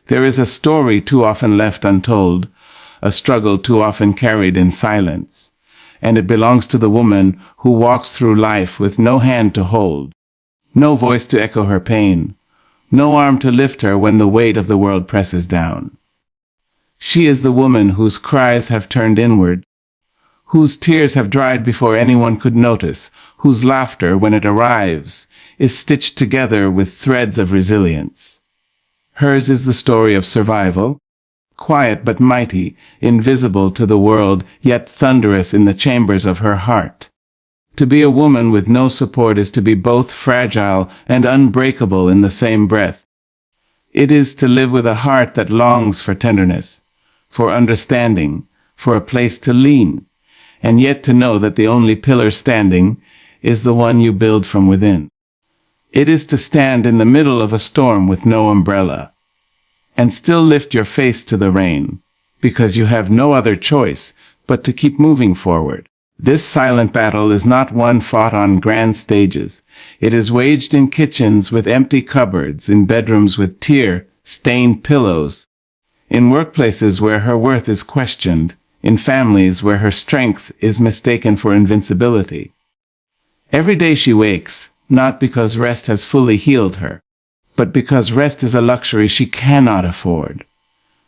There is a story too often left untold, a struggle too often carried in silence, and it belongs to the woman who walks through life with no hand to hold, no voice to echo her pain, no arm to lift her when the weight of the world presses down. She is the woman whose cries have turned inward, whose tears have dried before anyone could notice, whose laughter, when it arrives, is stitched together with threads of resilience. Hers is the story of survival, quiet but mighty, invisible to the world, yet thunderous in the chambers of her heart. To be a woman with no support is to be both fragile and unbreakable in the same breath. It is to live with a heart that longs for tenderness, for understanding, for a place to lean, and yet to know that the only pillar standing is the one you build from within. It is to stand in the middle of a storm with no umbrella, and still lift your face to the rain, because you have no other choice but to keep moving forward. This silent battle is not one fought on grand stages. It is waged in kitchens with empty cupboards, in bedrooms with tear-stained pillows, in workplaces where her worth is questioned, in families where her strength is mistaken for invincibility. Every day she wakes, not because rest has fully healed her, but because rest is a luxury she cannot afford.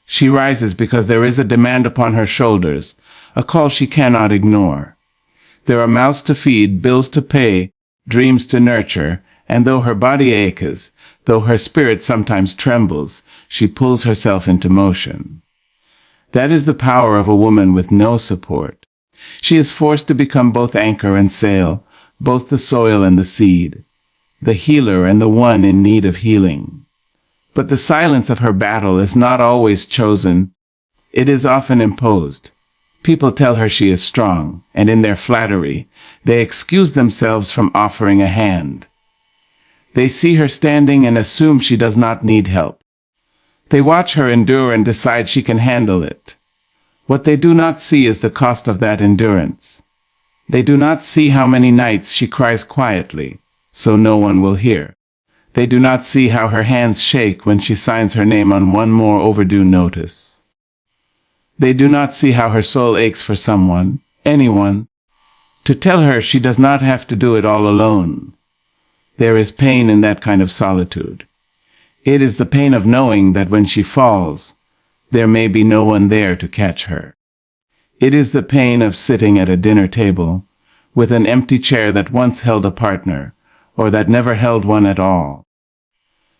She rises because there is a demand upon her shoulders, a call she cannot ignore. There are mouths to feed, bills to pay, dreams to nurture, and though her body aches, though her spirit sometimes trembles, she pulls herself into motion. That is the power of a woman with no support. She is forced to become both anchor and sail, both the soil and the seed, the healer and the one in need of healing. But the silence of her battle is not always chosen. It is often imposed. People tell her she is strong, and in their flattery, they excuse themselves from offering a hand. They see her standing and assume she does not need help. They watch her endure and decide she can handle it. What they do not see is the cost of that endurance. They do not see how many nights she cries quietly, so no one will hear. They do not see how her hands shake when she signs her name on one more overdue notice. They do not see how her soul aches for someone, anyone, to tell her she does not have to do it all alone. There is pain in that kind of solitude. It is the pain of knowing that when she falls, there may be no one there to catch her. It is the pain of sitting at a dinner table with an empty chair that once held a partner, or that never held one at all.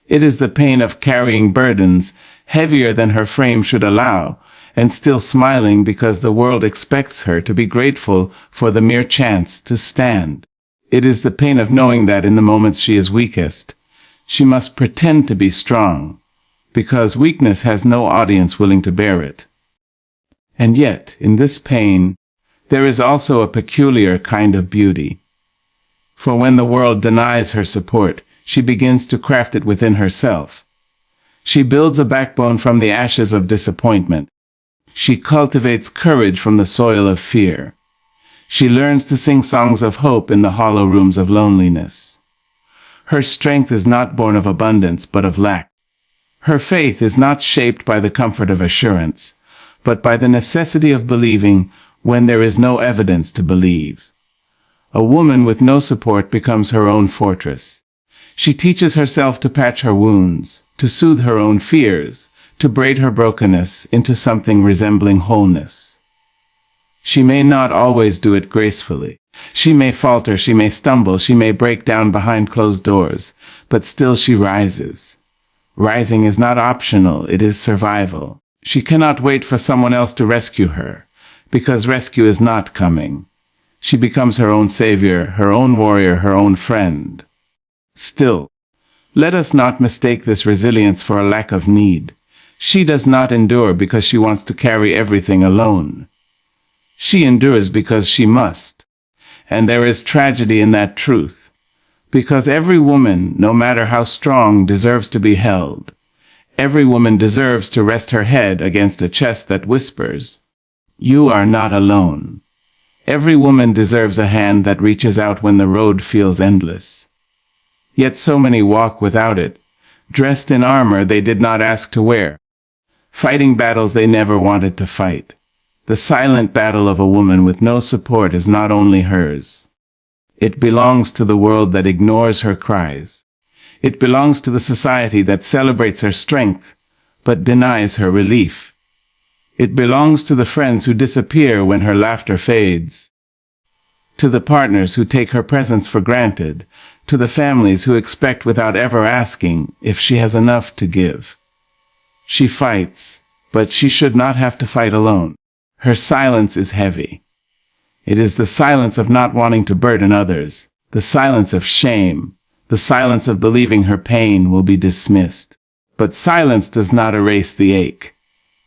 It is the pain of carrying burdens heavier than her frame should allow, and still smiling because the world expects her to be grateful for the mere chance to stand. It is the pain of knowing that in the moments she is weakest, she must pretend to be strong, because weakness has no audience willing to bear it. And yet, in this pain, there is also a peculiar kind of beauty. For when the world denies her support, she begins to craft it within herself. She builds a backbone from the ashes of disappointment. She cultivates courage from the soil of fear. She learns to sing songs of hope in the hollow rooms of loneliness. Her strength is not born of abundance, but of lack. Her faith is not shaped by the comfort of assurance, but by the necessity of believing when there is no evidence to believe. A woman with no support becomes her own fortress. She teaches herself to patch her wounds, to soothe her own fears, to braid her brokenness into something resembling wholeness. She may not always do it gracefully. She may falter, she may stumble, she may break down behind closed doors, but still she rises. Rising is not optional, it is survival. She cannot wait for someone else to rescue her, because rescue is not coming. She becomes her own savior, her own warrior, her own friend. Still, let us not mistake this resilience for a lack of need. She does not endure because she wants to carry everything alone. She endures because she must. And there is tragedy in that truth. Because every woman, no matter how strong, deserves to be held. Every woman deserves to rest her head against a chest that whispers, "You are not alone." Every woman deserves a hand that reaches out when the road feels endless. Yet so many walk without it, dressed in armor they did not ask to wear, fighting battles they never wanted to fight. The silent battle of a woman with no support is not only hers. It belongs to the world that ignores her cries. It belongs to the society that celebrates her strength, but denies her relief. It belongs to the friends who disappear when her laughter fades, to the partners who take her presence for granted, to the families who expect without ever asking if she has enough to give. She fights, but she should not have to fight alone. Her silence is heavy. It is the silence of not wanting to burden others, the silence of shame, the silence of believing her pain will be dismissed. But silence does not erase the ache.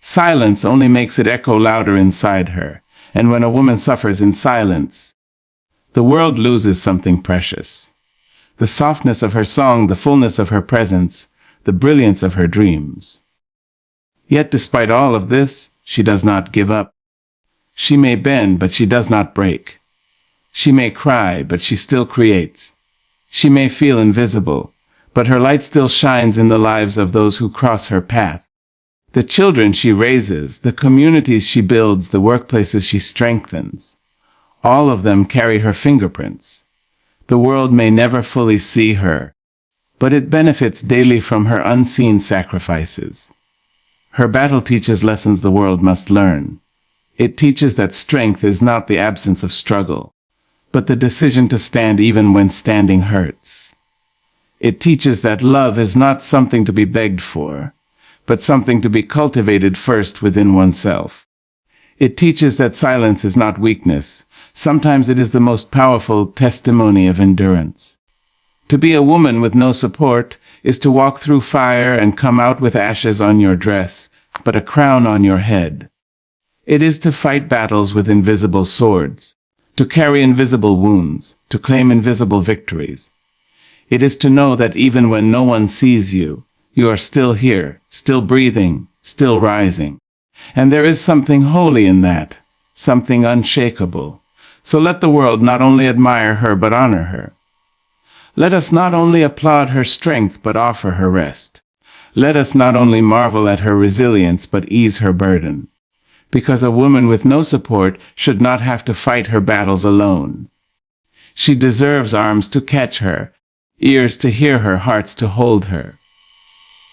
Silence only makes it echo louder inside her, and when a woman suffers in silence, the world loses something precious. The softness of her song, the fullness of her presence, the brilliance of her dreams. Yet despite all of this, she does not give up. She may bend, but she does not break. She may cry, but she still creates. She may feel invisible, but her light still shines in the lives of those who cross her path. The children she raises, the communities she builds, the workplaces she strengthens, all of them carry her fingerprints. The world may never fully see her, but it benefits daily from her unseen sacrifices. Her battle teaches lessons the world must learn. It teaches that strength is not the absence of struggle, but the decision to stand even when standing hurts. It teaches that love is not something to be begged for, but something to be cultivated first within oneself. It teaches that silence is not weakness. Sometimes it is the most powerful testimony of endurance. To be a woman with no support is to walk through fire and come out with ashes on your dress, but a crown on your head. It is to fight battles with invisible swords, to carry invisible wounds, to claim invisible victories. It is to know that even when no one sees you, you are still here, still breathing, still rising. And there is something holy in that, something unshakable. So let the world not only admire her but honor her. Let us not only applaud her strength but offer her rest. Let us not only marvel at her resilience but ease her burden. Because a woman with no support should not have to fight her battles alone. She deserves arms to catch her, ears to hear her, hearts to hold her.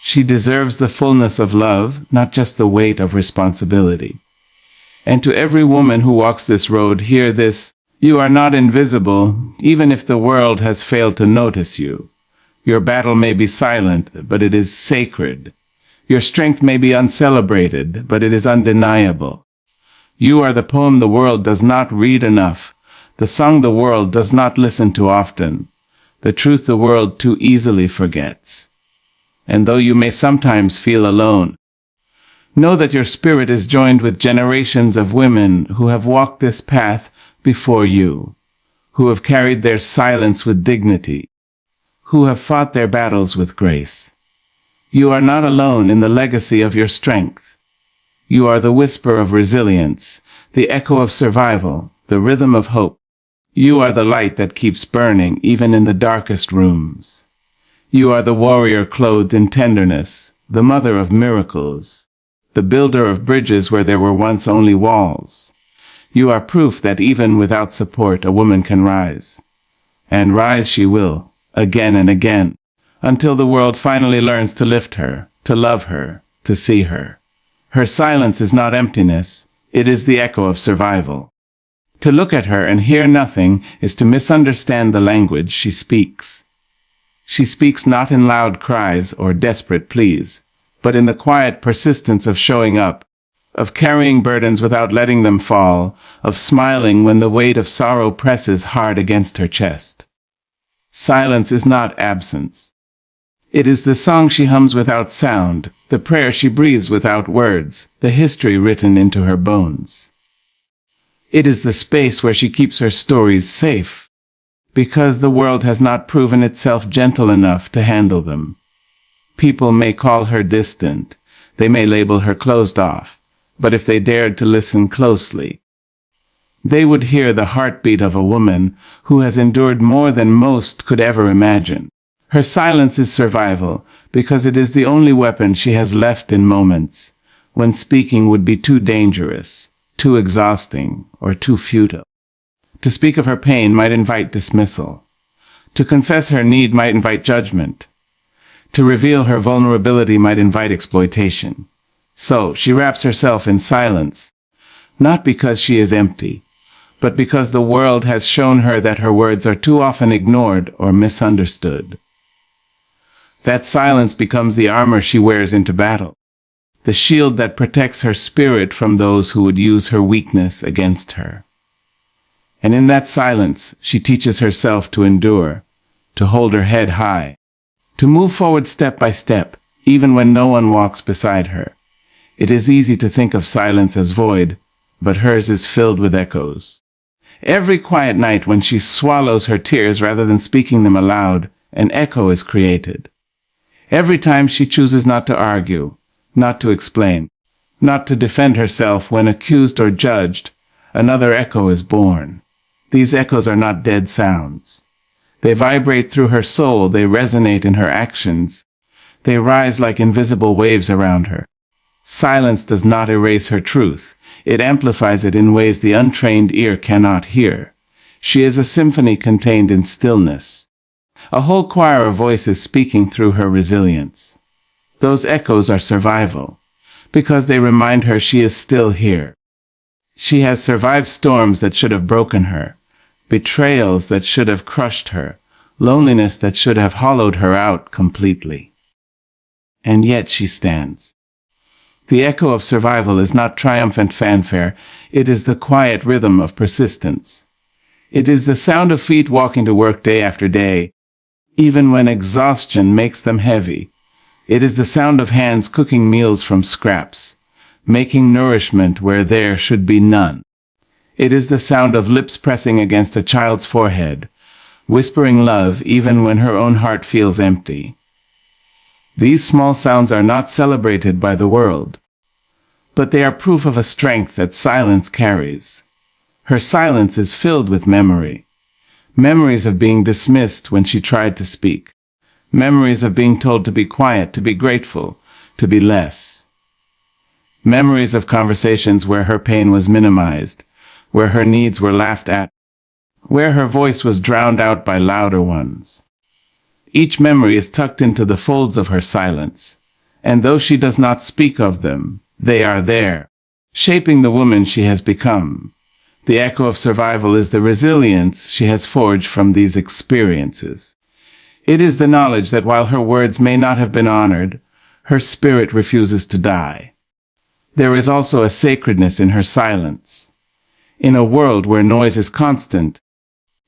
She deserves the fullness of love, not just the weight of responsibility. And to every woman who walks this road, hear this: you are not invisible, even if the world has failed to notice you. Your battle may be silent, but it is sacred. Your strength may be uncelebrated, but it is undeniable. You are the poem the world does not read enough, the song the world does not listen to often, the truth the world too easily forgets. And though you may sometimes feel alone, know that your spirit is joined with generations of women who have walked this path before you, who have carried their silence with dignity, who have fought their battles with grace. You are not alone in the legacy of your strength. You are the whisper of resilience, the echo of survival, the rhythm of hope. You are the light that keeps burning even in the darkest rooms. You are the warrior clothed in tenderness, the mother of miracles, the builder of bridges where there were once only walls. You are proof that even without support a woman can rise. And rise she will, again and again, until the world finally learns to lift her, to love her, to see her. Her silence is not emptiness, it is the echo of survival. To look at her and hear nothing is to misunderstand the language she speaks. She speaks not in loud cries or desperate pleas, but in the quiet persistence of showing up, of carrying burdens without letting them fall, of smiling when the weight of sorrow presses hard against her chest. Silence is not absence. It is the song she hums without sound, the prayer she breathes without words, the history written into her bones. It is the space where she keeps her stories safe, because the world has not proven itself gentle enough to handle them. People may call her distant, they may label her closed off, but if they dared to listen closely, they would hear the heartbeat of a woman who has endured more than most could ever imagine. Her silence is survival, because it is the only weapon she has left in moments when speaking would be too dangerous, too exhausting, or too futile. To speak of her pain might invite dismissal. To confess her need might invite judgment. To reveal her vulnerability might invite exploitation. So she wraps herself in silence, not because she is empty, but because the world has shown her that her words are too often ignored or misunderstood. That silence becomes the armor she wears into battle, the shield that protects her spirit from those who would use her weakness against her. And in that silence, she teaches herself to endure, to hold her head high, to move forward step by step, even when no one walks beside her. It is easy to think of silence as void, but hers is filled with echoes. Every quiet night when she swallows her tears rather than speaking them aloud, an echo is created. Every time she chooses not to argue, not to explain, not to defend herself when accused or judged, another echo is born. These echoes are not dead sounds. They vibrate through her soul, they resonate in her actions. They rise like invisible waves around her. Silence does not erase her truth. It amplifies it in ways the untrained ear cannot hear. She is a symphony contained in stillness. A whole choir of voices speaking through her resilience. Those echoes are survival, because they remind her she is still here. She has survived storms that should have broken her, betrayals that should have crushed her, loneliness that should have hollowed her out completely. And yet she stands. The echo of survival is not triumphant fanfare, it is the quiet rhythm of persistence. It is the sound of feet walking to work day after day, even when exhaustion makes them heavy. It is the sound of hands cooking meals from scraps, making nourishment where there should be none. It is the sound of lips pressing against a child's forehead, whispering love even when her own heart feels empty. These small sounds are not celebrated by the world, but they are proof of a strength that silence carries. Her silence is filled with memory. Memories of being dismissed when she tried to speak. Memories of being told to be quiet, to be grateful, to be less. Memories of conversations where her pain was minimized, where her needs were laughed at, where her voice was drowned out by louder ones. Each memory is tucked into the folds of her silence, and though she does not speak of them, they are there, shaping the woman she has become. The echo of survival is the resilience she has forged from these experiences. It is the knowledge that while her words may not have been honored, her spirit refuses to die. There is also a sacredness in her silence. In a world where noise is constant,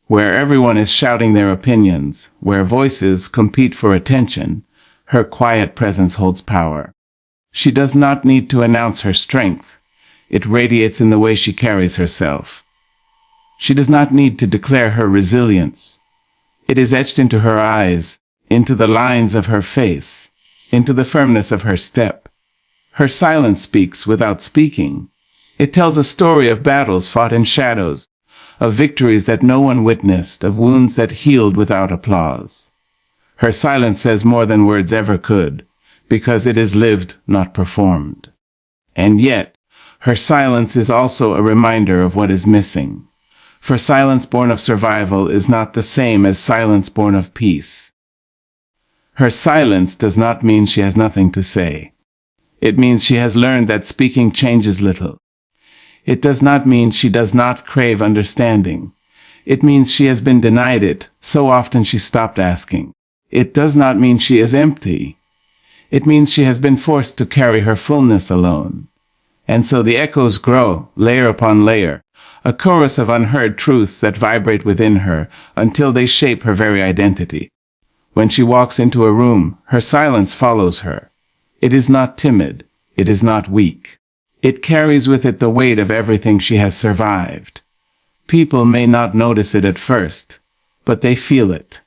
where everyone is shouting their opinions, where voices compete for attention, her quiet presence holds power. She does not need to announce her strength. It radiates in the way she carries herself. She does not need to declare her resilience. It is etched into her eyes, into the lines of her face, into the firmness of her step. Her silence speaks without speaking. It tells a story of battles fought in shadows, of victories that no one witnessed, of wounds that healed without applause. Her silence says more than words ever could, because it is lived, not performed. And yet, her silence is also a reminder of what is missing. For silence born of survival is not the same as silence born of peace. Her silence does not mean she has nothing to say. It means she has learned that speaking changes little. It does not mean she does not crave understanding. It means she has been denied it, so often she stopped asking. It does not mean she is empty. It means she has been forced to carry her fullness alone. And so the echoes grow, layer upon layer, a chorus of unheard truths that vibrate within her until they shape her very identity. When she walks into a room, her silence follows her. It is not timid. It is not weak. It carries with it the weight of everything she has survived. People may not notice it at first, but they feel it.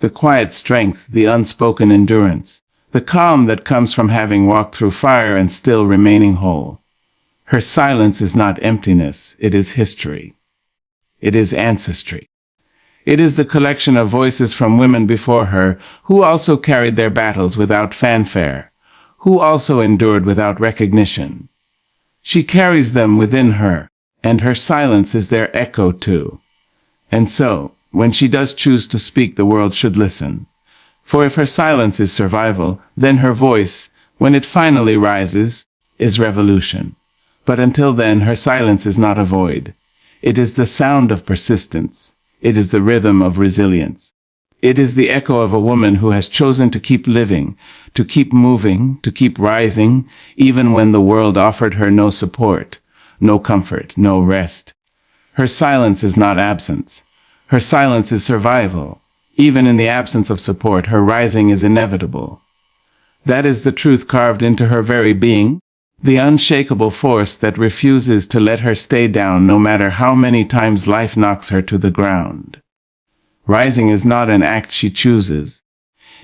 The quiet strength, the unspoken endurance, the calm that comes from having walked through fire and still remaining whole. Her silence is not emptiness, it is history. It is ancestry. It is the collection of voices from women before her who also carried their battles without fanfare, who also endured without recognition. She carries them within her, and her silence is their echo too. And so, when she does choose to speak, the world should listen. For if her silence is survival, then her voice, when it finally rises, is revolution. But until then, her silence is not a void. It is the sound of persistence. It is the rhythm of resilience. It is the echo of a woman who has chosen to keep living, to keep moving, to keep rising, even when the world offered her no support, no comfort, no rest. Her silence is not absence. Her silence is survival. Even in the absence of support, her rising is inevitable. That is the truth carved into her very being, the unshakable force that refuses to let her stay down no matter how many times life knocks her to the ground. Rising is not an act she chooses.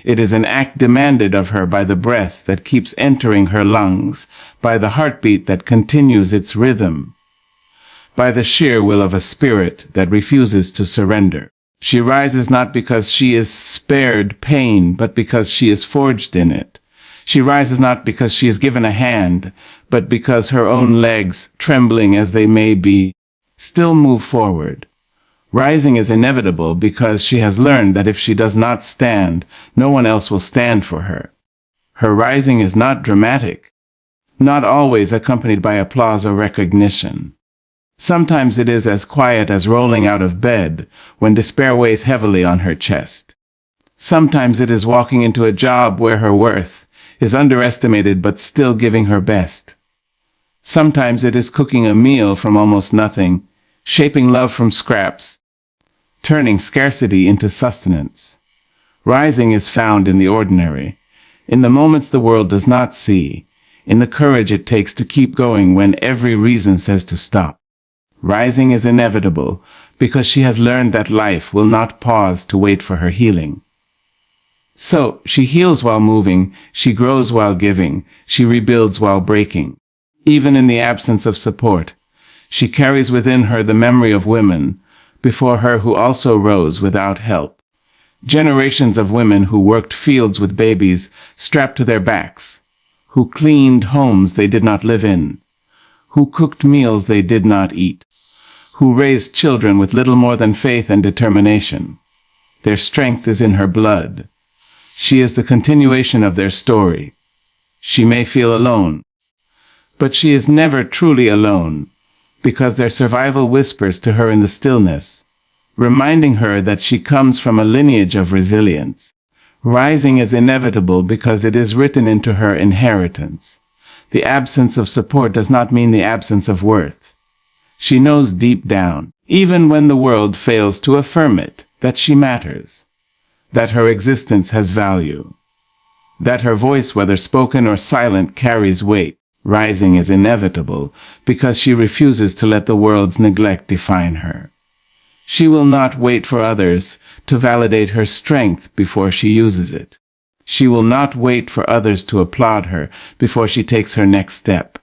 It is an act demanded of her by the breath that keeps entering her lungs, by the heartbeat that continues its rhythm, by the sheer will of a spirit that refuses to surrender. She rises not because she is spared pain, but because she is forged in it. She rises not because she is given a hand, but because her own legs, trembling as they may be, still move forward. Rising is inevitable because she has learned that if she does not stand, no one else will stand for her. Her rising is not dramatic, not always accompanied by applause or recognition. Sometimes it is as quiet as rolling out of bed when despair weighs heavily on her chest. Sometimes it is walking into a job where her worth is underestimated but still giving her best. Sometimes it is cooking a meal from almost nothing, shaping love from scraps, turning scarcity into sustenance. Rising is found in the ordinary, in the moments the world does not see, in the courage it takes to keep going when every reason says to stop. Rising is inevitable because she has learned that life will not pause to wait for her healing. So, she heals while moving, she grows while giving, she rebuilds while breaking. Even in the absence of support, she carries within her the memory of women before her who also rose without help. Generations of women who worked fields with babies strapped to their backs, who cleaned homes they did not live in, who cooked meals they did not eat, who raised children with little more than faith and determination. Their strength is in her blood. She is the continuation of their story. She may feel alone, but she is never truly alone, because their survival whispers to her in the stillness, reminding her that she comes from a lineage of resilience. Rising is inevitable because it is written into her inheritance. The absence of support does not mean the absence of worth. She knows deep down, even when the world fails to affirm it, that she matters, that her existence has value, that her voice, whether spoken or silent, carries weight. Rising is inevitable because she refuses to let the world's neglect define her. She will not wait for others to validate her strength before she uses it. She will not wait for others to applaud her before she takes her next step.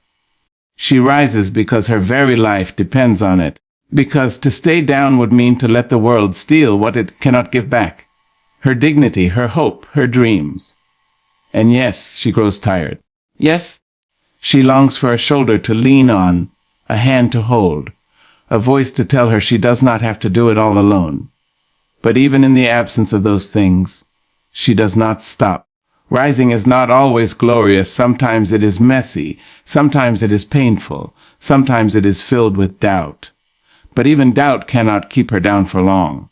She rises because her very life depends on it, because to stay down would mean to let the world steal what it cannot give back. Her dignity, her hope, her dreams. And yes, she grows tired. Yes, she longs for a shoulder to lean on, a hand to hold, a voice to tell her she does not have to do it all alone. But even in the absence of those things, she does not stop. Rising is not always glorious. Sometimes it is messy. Sometimes it is painful. Sometimes it is filled with doubt. But even doubt cannot keep her down for long.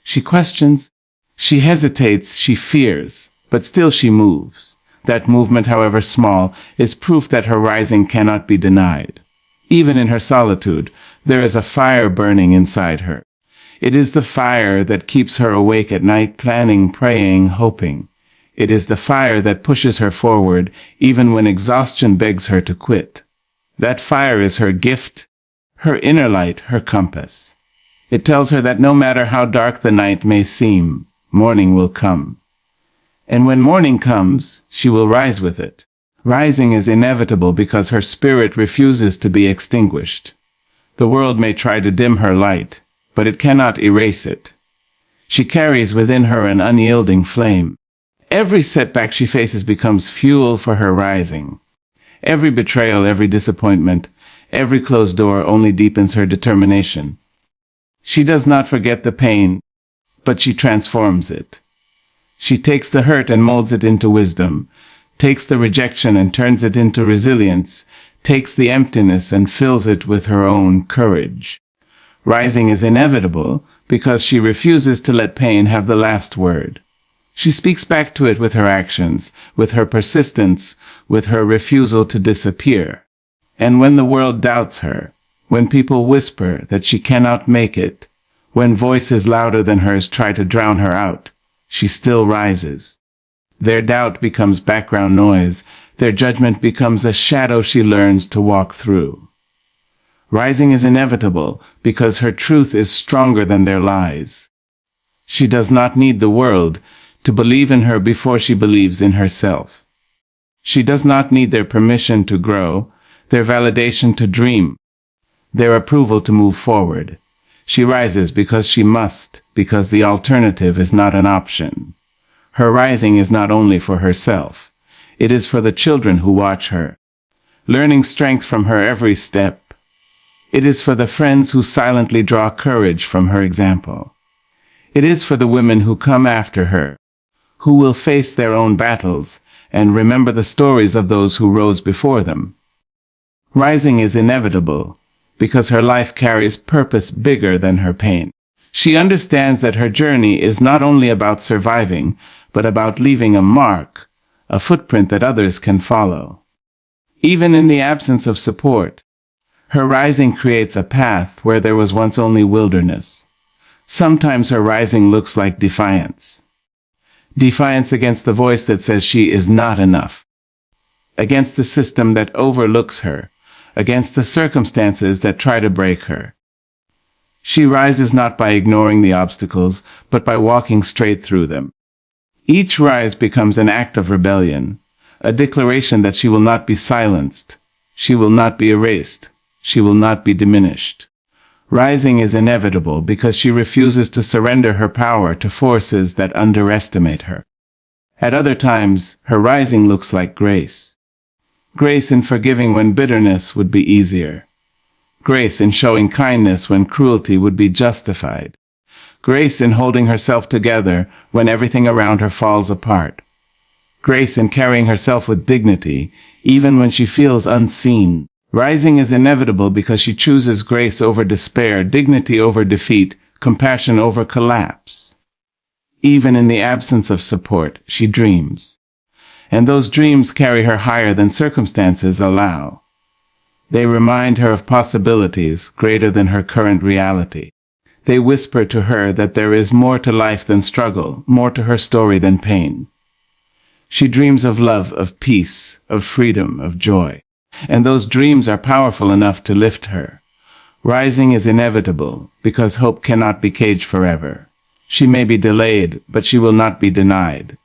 She questions. She hesitates. She fears. But still she moves. That movement, however small, is proof that her rising cannot be denied. Even in her solitude, there is a fire burning inside her. It is the fire that keeps her awake at night, planning, praying, hoping. It is the fire that pushes her forward, even when exhaustion begs her to quit. That fire is her gift, her inner light, her compass. It tells her that no matter how dark the night may seem, morning will come. And when morning comes, she will rise with it. Rising is inevitable because her spirit refuses to be extinguished. The world may try to dim her light, but it cannot erase it. She carries within her an unyielding flame. Every setback she faces becomes fuel for her rising. Every betrayal, every disappointment, every closed door only deepens her determination. She does not forget the pain, but she transforms it. She takes the hurt and molds it into wisdom, takes the rejection and turns it into resilience, takes the emptiness and fills it with her own courage. Rising is inevitable because she refuses to let pain have the last word. She speaks back to it with her actions, with her persistence, with her refusal to disappear. And when the world doubts her, when people whisper that she cannot make it, when voices louder than hers try to drown her out, she still rises. Their doubt becomes background noise. Their judgment becomes a shadow she learns to walk through. Rising is inevitable because her truth is stronger than their lies. She does not need the world to believe in her before she believes in herself. She does not need their permission to grow, their validation to dream, their approval to move forward. She rises because she must, because the alternative is not an option. Her rising is not only for herself. It is for the children who watch her, learning strength from her every step. It is for the friends who silently draw courage from her example. It is for the women who come after her, who will face their own battles and remember the stories of those who rose before them. Rising is inevitable because her life carries purpose bigger than her pain. She understands that her journey is not only about surviving, but about leaving a mark, a footprint that others can follow. Even in the absence of support, her rising creates a path where there was once only wilderness. Sometimes her rising looks like defiance. Defiance against the voice that says she is not enough, against the system that overlooks her, against the circumstances that try to break her. She rises not by ignoring the obstacles, but by walking straight through them. Each rise becomes an act of rebellion, a declaration that she will not be silenced, she will not be erased, she will not be diminished. Rising is inevitable because she refuses to surrender her power to forces that underestimate her. At other times, her rising looks like grace. Grace in forgiving when bitterness would be easier. Grace in showing kindness when cruelty would be justified. Grace in holding herself together when everything around her falls apart. Grace in carrying herself with dignity, even when she feels unseen. Rising is inevitable because she chooses grace over despair, dignity over defeat, compassion over collapse. Even in the absence of support, she dreams. And those dreams carry her higher than circumstances allow. They remind her of possibilities greater than her current reality. They whisper to her that there is more to life than struggle, more to her story than pain. She dreams of love, of peace, of freedom, of joy. And those dreams are powerful enough to lift her. Rising is inevitable because hope cannot be caged forever. She may be delayed, but she will not be denied.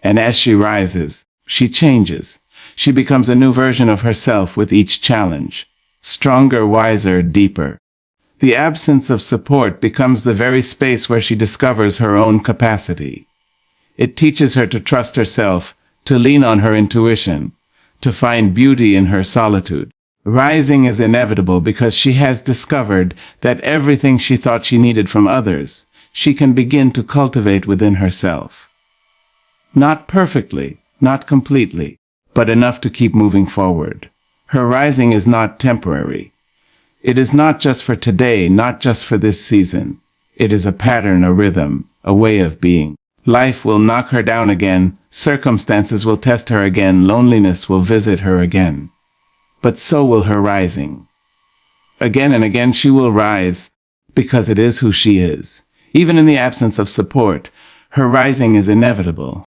And as she rises, she changes. She becomes a new version of herself with each challenge. Stronger, wiser, deeper. The absence of support becomes the very space where she discovers her own capacity. It teaches her to trust herself, to lean on her intuition, to find beauty in her solitude. Rising is inevitable because she has discovered that everything she thought she needed from others, she can begin to cultivate within herself. Not perfectly, not completely, but enough to keep moving forward. Her rising is not temporary. It is not just for today, not just for this season. It is a pattern, a rhythm, a way of being. Life will knock her down again, circumstances will test her again, loneliness will visit her again. But so will her rising. Again and again she will rise, because it is who she is. Even in the absence of support, her rising is inevitable.